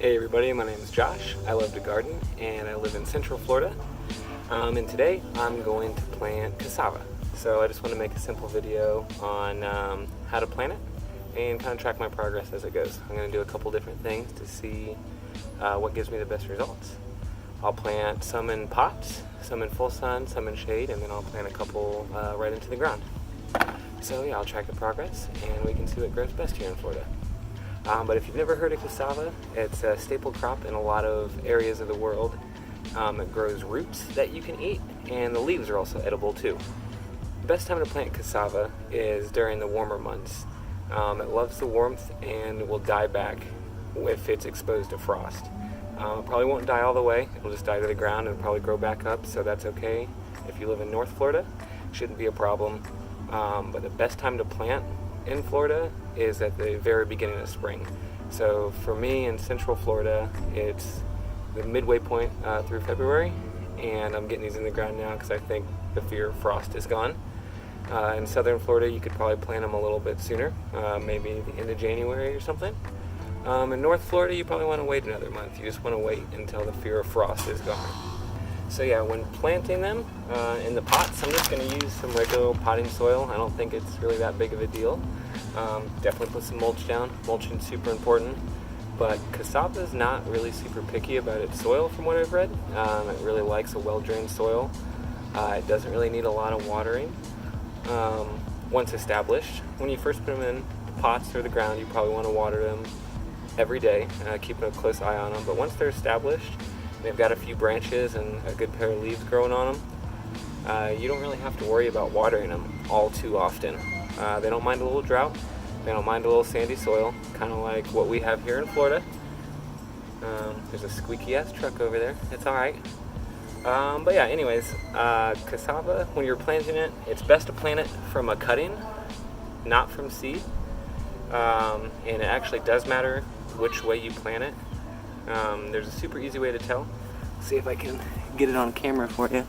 Hey everybody, my name is Josh. I love to garden and I live in Central Florida. And today I'm going to plant cassava. So I just want to make a simple video on how to plant it and kind of track my progress as it goes. I'm going to do a couple different things to see what gives me the best results. I'll plant some in pots, some in full sun, some in shade, and then I'll plant a couple right into the ground. So yeah, I'll track the progress and we can see what grows best here in Florida. But if you've never heard of cassava, it's a staple crop in a lot of areas of the world. It grows roots that you can eat, and the leaves are also edible too. The best time to plant cassava is during the warmer months. It loves the warmth and will die back if it's exposed to frost. It probably won't die all the way, it'll just die to the ground and probably grow back up, so that's okay. If you live in North Florida, shouldn't be a problem. But the best time to plant in Florida is at the very beginning of spring. So for me in Central Florida, it's the midway point through February, and I'm getting these in the ground now because I think the fear of frost is gone. In Southern Florida, you could probably plant them a little bit sooner, maybe the end of January or something. In North Florida, you probably want to wait another month. You just want to wait until the fear of frost is gone. So yeah, when planting them in the pots, I'm just going to use some regular potting soil. I don't think it's really that big of a deal. Definitely put some mulch down. Mulching's super important. But cassava is not really super picky about its soil from what I've read. It really likes a well-drained soil. It doesn't really need a lot of watering. Once established, when you first put them in the pots or the ground, you probably want to water them every day, keeping a close eye on them. But once they're established, they've got a few branches and a good pair of leaves growing on them, you don't really have to worry about watering them all too often. They don't mind a little drought, they don't mind a little sandy soil, kind of like what we have here in Florida. There's a squeaky ass truck over there, it's alright. But yeah, anyways, cassava, when you're planting it, it's best to plant it from a cutting, not from seed. And it actually does matter which way you plant it. There's a super easy way to tell. Let's see if I can get it on camera for you.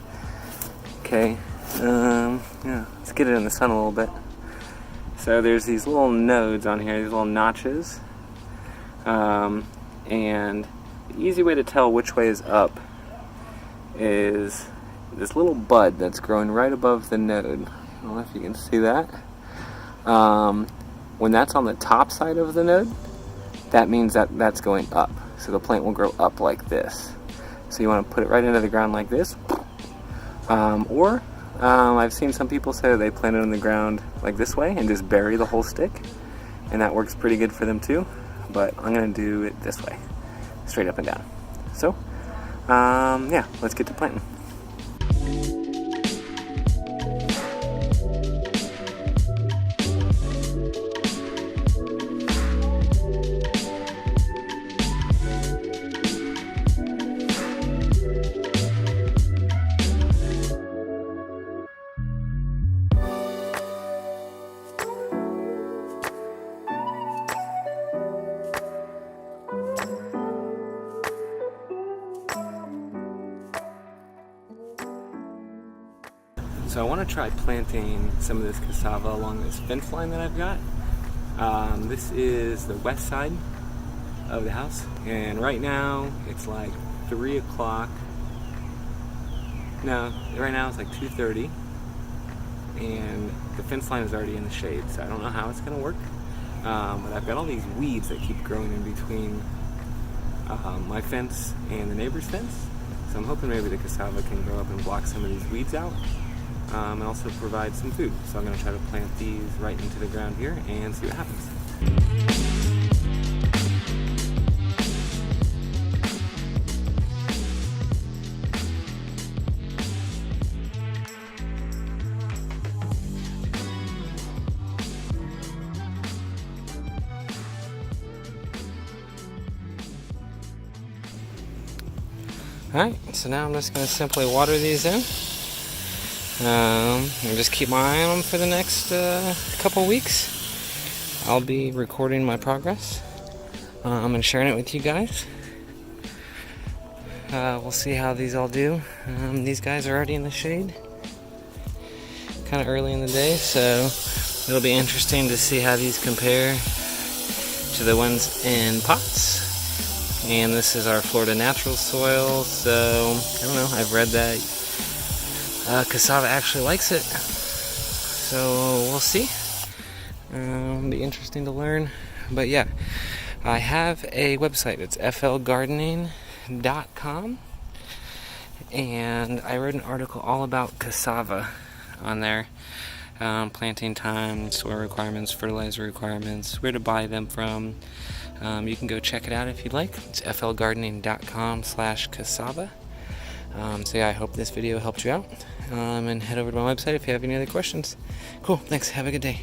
Okay, yeah, let's get it in the sun a little bit. So there's these little nodes on here, these little notches. And the easy way to tell which way is up is this little bud that's growing right above the node. I don't know if you can see that. When that's on the top side of the node, that means that that's going up. So the plant will grow up like this. So you want to put it right into the ground like this. I've seen some people say that they plant it in the ground like this way and just bury the whole stick. And that works pretty good for them too. But I'm going to do it this way, straight up and down. So, yeah, let's get to planting. So I want to try planting some of this cassava along this fence line that I've got. This is the west side of the house, and right now it's like 3 o'clock. No, right now it's like 2:30, and the fence line is already in the shade, so I don't know how it's going to work. But I've got all these weeds that keep growing in between my fence and the neighbor's fence, so I'm hoping maybe the cassava can grow up and block some of these weeds out. And also provide some food. So I'm going to try to plant these right into the ground here and see what happens. Alright, so now I'm just going to simply water these in. And just keep my eye on them for the next couple weeks. I'll be recording my progress and sharing it with you guys. We'll see how these all do. These guys are already in the shade, kind of early in the day, so it'll be interesting to see how these compare to the ones in pots. and this is our Florida natural soil. So I don't know, I've read that cassava actually likes it, so we'll see. Be interesting to learn. But yeah, I have a website. It's flgardening.com, and I wrote an article all about cassava on there. Planting time, soil requirements, fertilizer requirements, where to buy them from. You can go check it out if you'd like. It's flgardening.com/cassava. So yeah, I hope this video helped you out. And head over to my website if you have any other questions. Cool, thanks. Have a good day.